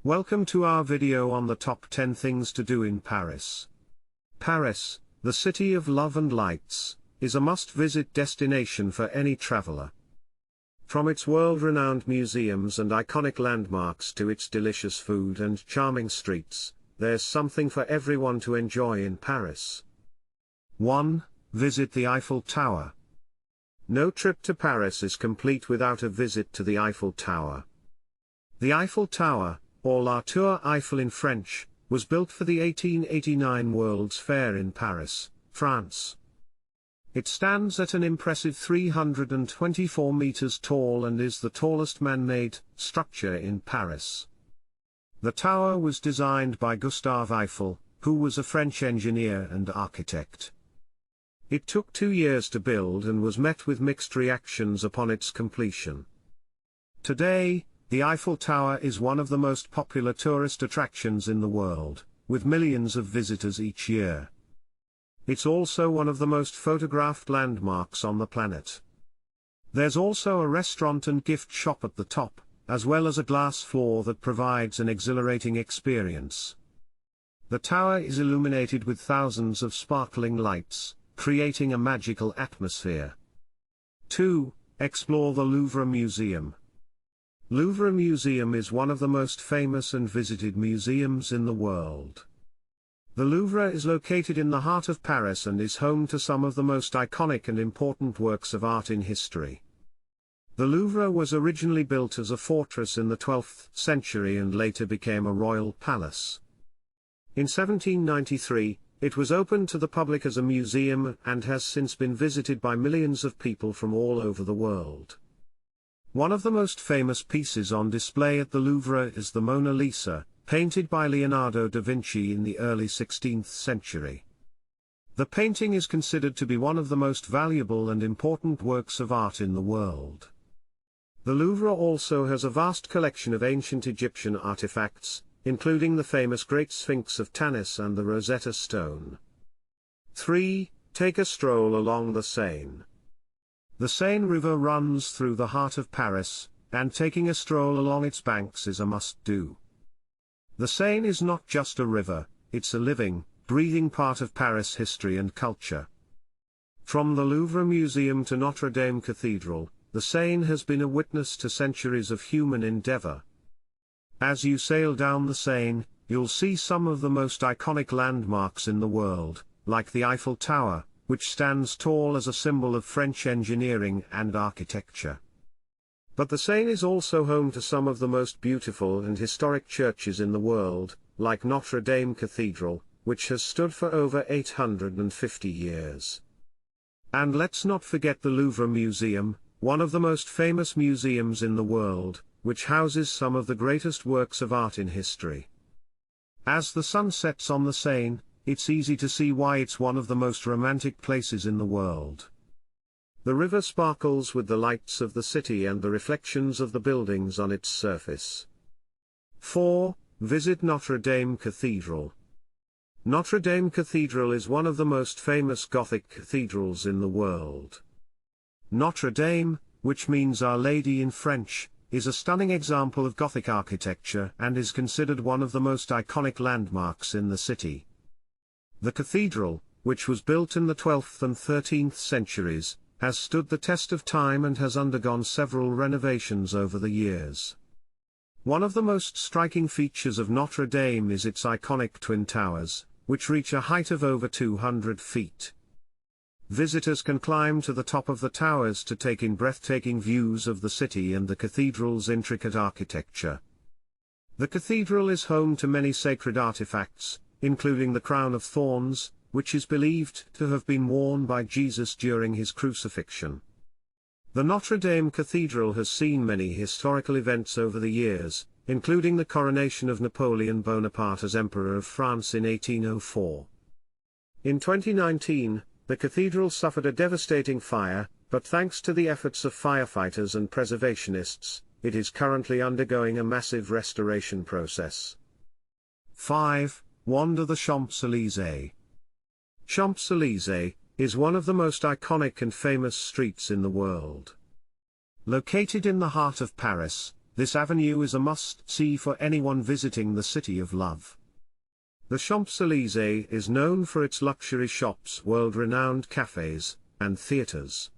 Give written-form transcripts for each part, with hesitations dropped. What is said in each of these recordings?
Welcome to our video on the top 10 things to do in Paris. Paris, the city of love and lights, is a must-visit destination for any traveler. From its world-renowned museums and iconic landmarks to its delicious food and charming streets, there's something for everyone to enjoy in Paris. 1. Visit the Eiffel Tower. No trip to Paris is complete without a visit to the Eiffel Tower. The Eiffel Tower, or La Tour Eiffel in French, was built for the 1889 World's Fair in Paris, France. It stands at an impressive 324 meters tall and is the tallest man-made structure in Paris. The tower was designed by Gustave Eiffel, who was a French engineer and architect. It took 2 years to build and was met with mixed reactions upon its completion. Today, the Eiffel Tower is one of the most popular tourist attractions in the world, with millions of visitors each year. It's also one of the most photographed landmarks on the planet. There's also a restaurant and gift shop at the top, as well as a glass floor that provides an exhilarating experience. The tower is illuminated with thousands of sparkling lights, creating a magical atmosphere. 2. Explore the Louvre Museum. Louvre Museum is one of the most famous and visited museums in the world. The Louvre is located in the heart of Paris and is home to some of the most iconic and important works of art in history. The Louvre was originally built as a fortress in the 12th century and later became a royal palace. In 1793, it was opened to the public as a museum and has since been visited by millions of people from all over the world. One of the most famous pieces on display at the Louvre is the Mona Lisa, painted by Leonardo da Vinci in the early 16th century. The painting is considered to be one of the most valuable and important works of art in the world. The Louvre also has a vast collection of ancient Egyptian artifacts, including the famous Great Sphinx of Tanis and the Rosetta Stone. 3. Take a stroll along the Seine. The Seine River runs through the heart of Paris, and taking a stroll along its banks is a must-do. The Seine is not just a river, it's a living, breathing part of Paris history and culture. From the Louvre Museum to Notre Dame Cathedral, the Seine has been a witness to centuries of human endeavor. As you sail down the Seine, you'll see some of the most iconic landmarks in the world, like the Eiffel Tower, which stands tall as a symbol of French engineering and architecture. But the Seine is also home to some of the most beautiful and historic churches in the world, like Notre Dame Cathedral, which has stood for over 850 years. And let's not forget the Louvre Museum, one of the most famous museums in the world, which houses some of the greatest works of art in history. As the sun sets on the Seine, it's easy to see why it's one of the most romantic places in the world. The river sparkles with the lights of the city and the reflections of the buildings on its surface. 4. Visit Notre Dame Cathedral. Notre Dame Cathedral is one of the most famous Gothic cathedrals in the world. Notre Dame, which means Our Lady in French, is a stunning example of Gothic architecture and is considered one of the most iconic landmarks in the city. The cathedral, which was built in the 12th and 13th centuries, has stood the test of time and has undergone several renovations over the years. One of the most striking features of Notre Dame is its iconic twin towers, which reach a height of over 200 feet. Visitors can climb to the top of the towers to take in breathtaking views of the city and the cathedral's intricate architecture. The cathedral is home to many sacred artifacts, including the crown of thorns, which is believed to have been worn by Jesus during his crucifixion. The Notre Dame Cathedral has seen many historical events over the years, including the coronation of Napoleon Bonaparte as Emperor of France in 1804. In 2019, the cathedral suffered a devastating fire, but thanks to the efforts of firefighters and preservationists, it is currently undergoing a massive restoration process. 5. Wander the Champs-Élysées. Champs-Élysées is one of the most iconic and famous streets in the world. Located in the heart of Paris, this avenue is a must-see for anyone visiting the City of Love. The Champs-Élysées is known for its luxury shops, world-renowned cafes, and theatres.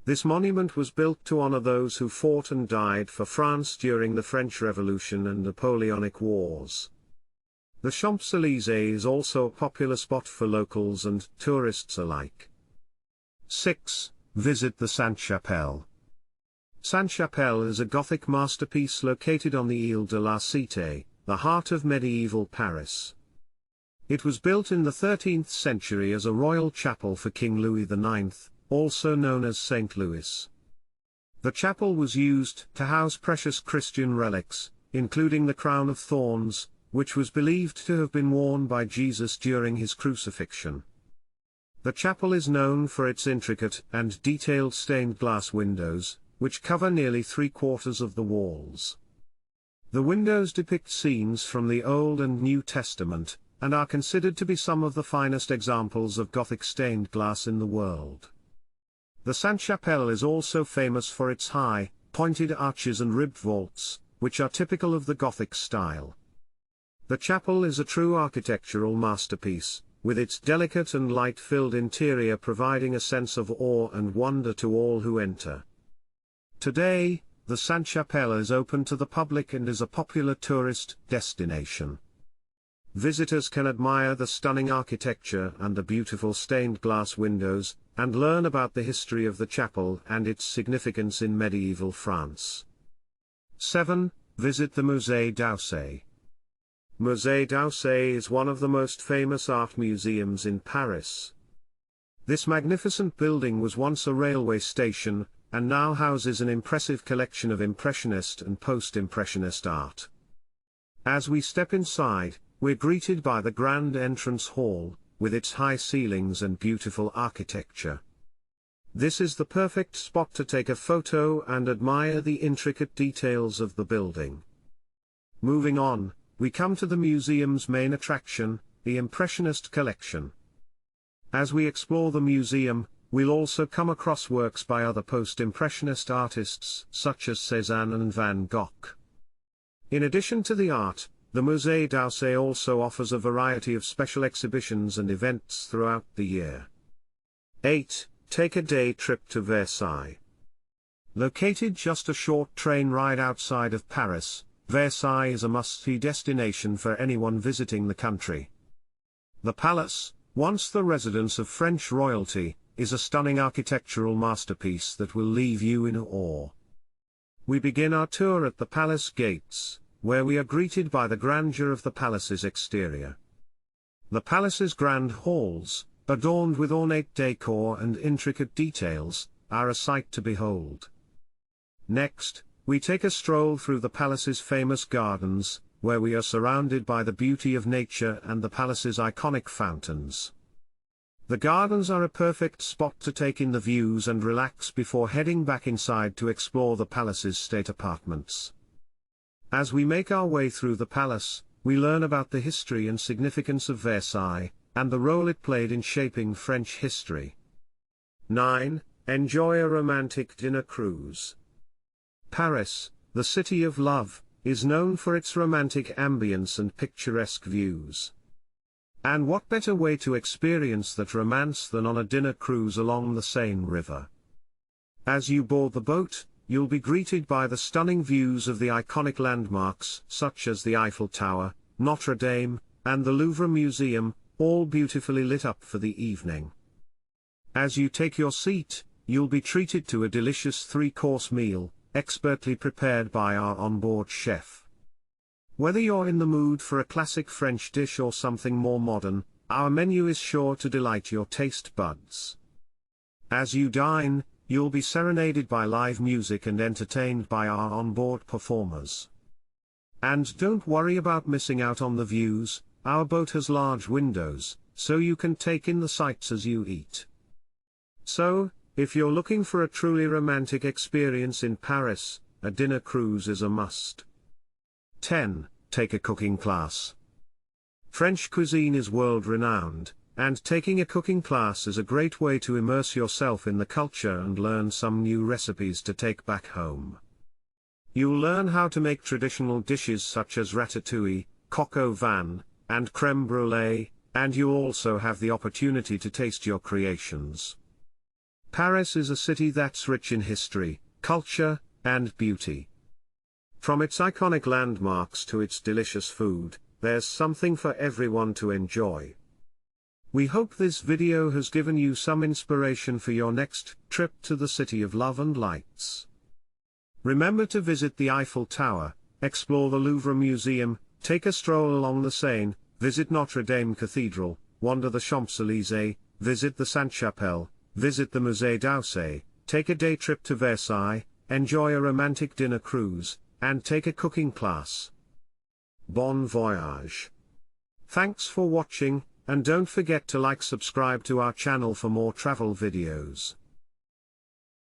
This monument was built to honor those who fought and died for France during the French Revolution and Napoleonic Wars. The Champs-Élysées is also a popular spot for locals and tourists alike. 6. Visit the Sainte-Chapelle. Sainte-Chapelle is a Gothic masterpiece located on the Ile de la Cité, the heart of medieval Paris. It was built in the 13th century as a royal chapel for King Louis IX, also known as St. Louis. The chapel was used to house precious Christian relics, including the crown of thorns, which was believed to have been worn by Jesus during his crucifixion. The chapel is known for its intricate and detailed stained glass windows, which cover nearly 3/4 of the walls. The windows depict scenes from the Old and New Testament, and are considered to be some of the finest examples of Gothic stained glass in the world. The Sainte-Chapelle is also famous for its high, pointed arches and ribbed vaults, which are typical of the Gothic style. The chapel is a true architectural masterpiece, with its delicate and light-filled interior providing a sense of awe and wonder to all who enter. Today, the Sainte-Chapelle is open to the public and is a popular tourist destination. Visitors can admire the stunning architecture and the beautiful stained glass windows, and learn about the history of the chapel and its significance in medieval France. 7. Visit the Musée d'Orsay. Musée d'Orsay is one of the most famous art museums in Paris. This magnificent building was once a railway station, and now houses an impressive collection of Impressionist and Post-Impressionist art. As we step inside, we're greeted by the grand entrance hall, with its high ceilings and beautiful architecture. This is the perfect spot to take a photo and admire the intricate details of the building. Moving on, we come to the museum's main attraction, the Impressionist collection. As we explore the museum, we'll also come across works by other post-impressionist artists such as Cézanne and Van Gogh. In addition to the art, the Musée d'Orsay also offers a variety of special exhibitions and events throughout the year. 8. Take a day trip to Versailles. Located just a short train ride outside of Paris, Versailles is a must-see destination for anyone visiting the country. The palace, once the residence of French royalty, is a stunning architectural masterpiece that will leave you in awe. We begin our tour at the palace gates, where we are greeted by the grandeur of the palace's exterior. The palace's grand halls, adorned with ornate decor and intricate details, are a sight to behold. Next, we take a stroll through the palace's famous gardens, where we are surrounded by the beauty of nature and the palace's iconic fountains. The gardens are a perfect spot to take in the views and relax before heading back inside to explore the palace's state apartments. As we make our way through the palace, we learn about the history and significance of Versailles, and the role it played in shaping French history. 9. Enjoy a romantic dinner cruise. Paris, the city of love, is known for its romantic ambience and picturesque views. And what better way to experience that romance than on a dinner cruise along the Seine River? As you board the boat, you'll be greeted by the stunning views of the iconic landmarks such as the Eiffel Tower, Notre Dame, and the Louvre Museum, all beautifully lit up for the evening. As you take your seat, you'll be treated to a delicious 3-course meal, expertly prepared by our onboard chef. Whether you're in the mood for a classic French dish or something more modern, our menu is sure to delight your taste buds. As you dine, you'll be serenaded by live music and entertained by our onboard performers. And don't worry about missing out on the views, our boat has large windows, so you can take in the sights as you eat. So, if you're looking for a truly romantic experience in Paris, a dinner cruise is a must. 10. Take a cooking class. French cuisine is world-renowned, and taking a cooking class is a great way to immerse yourself in the culture and learn some new recipes to take back home. You'll learn how to make traditional dishes such as ratatouille, coq au vin, and crème brûlée, and you also have the opportunity to taste your creations. Paris is a city that's rich in history, culture, and beauty. From its iconic landmarks to its delicious food, there's something for everyone to enjoy. We hope this video has given you some inspiration for your next trip to the City of Love and Lights. Remember to visit the Eiffel Tower, explore the Louvre Museum, take a stroll along the Seine, visit Notre Dame Cathedral, wander the Champs-Élysées, visit the Sainte-Chapelle, visit the Musée d'Orsay, take a day trip to Versailles, enjoy a romantic dinner cruise, and take a cooking class. Bon voyage! Thanks for watching, and don't forget to subscribe to our channel for more travel videos.